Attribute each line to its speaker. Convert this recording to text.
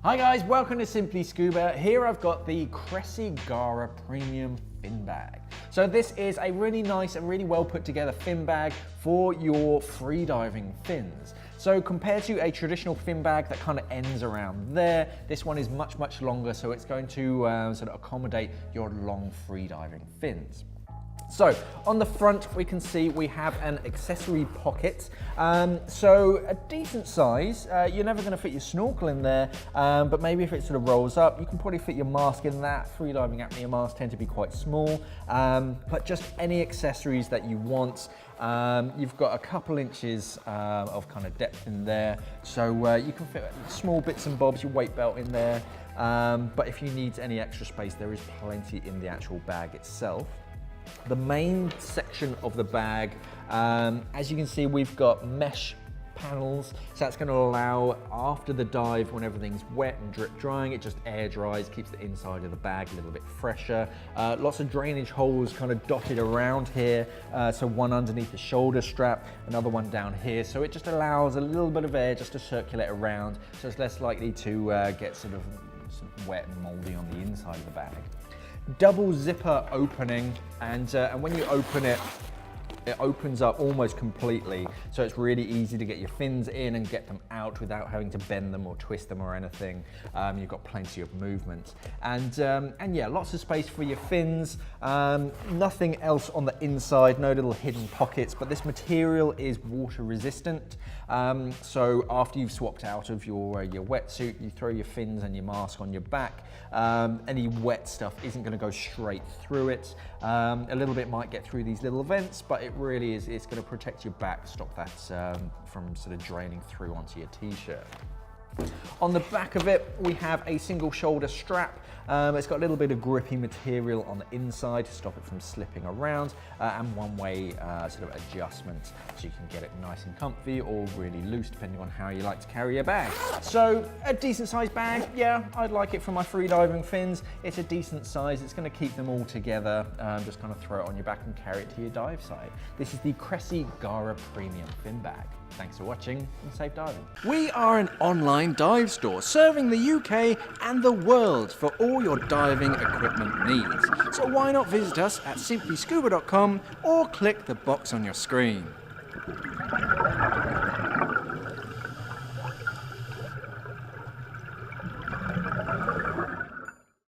Speaker 1: Hi guys, welcome to Simply Scuba. Here I've got the Cressi Gara Premium Fin Bag. So this is a really nice and really well put together fin bag for your freediving fins. So compared to a traditional fin bag that kind of ends around there, this one is much longer, so it's going to sort of accommodate your long freediving fins. So on the front we can see we have an accessory pocket, so a decent size. You're never going to fit your snorkel in there, but maybe if it sort of rolls up you can probably fit your mask in that. Freediving apnea masks tend to be quite small, but just any accessories that you want. You've got a couple inches of kind of depth in there, so you can fit small bits and bobs, your weight belt in there, but if you need any extra space there is plenty in the actual bag itself. The main section of the bag, as you can see, we've got mesh panels, so that's going to allow, after the dive, when everything's wet and drip drying, it just air dries, keeps the inside of the bag a little bit fresher. Lots of drainage holes kind of dotted around here, so one underneath the shoulder strap, another one down here, so it just allows a little bit of air just to circulate around, so it's less likely to get sort of wet and moldy on the inside of the bag. Double zipper opening, and when you open it, it opens up almost completely, so it's really easy to get your fins in and get them out without having to bend them or twist them or anything. You've got plenty of movement, and yeah, lots of space for your fins. Nothing else on the inside, no little hidden pockets, but this material is water resistant. So after you've swapped out of your wetsuit, you throw your fins and your mask on your back. Any wet stuff isn't going to go straight through it. A little bit might get through these little vents, but it really is, it's going to protect your back, stop that from sort of draining through onto your t-shirt. On the back of it, we have a single shoulder strap. It's got a little bit of grippy material on the inside to stop it from slipping around, and one-way sort of adjustment, so you can get it nice and comfy or really loose depending on how you like to carry your bag. So a decent sized bag, yeah, I'd like it for my freediving fins. It's a decent size, it's going to keep them all together. Just kind of throw it on your back and carry it to your dive site. This is the Cressi Gara Premium Fin Bag. Thanks for watching and safe diving.
Speaker 2: We are an online dive store serving the UK and the world for all your diving equipment needs. So why not visit us at simplyscuba.com or click the box on your screen.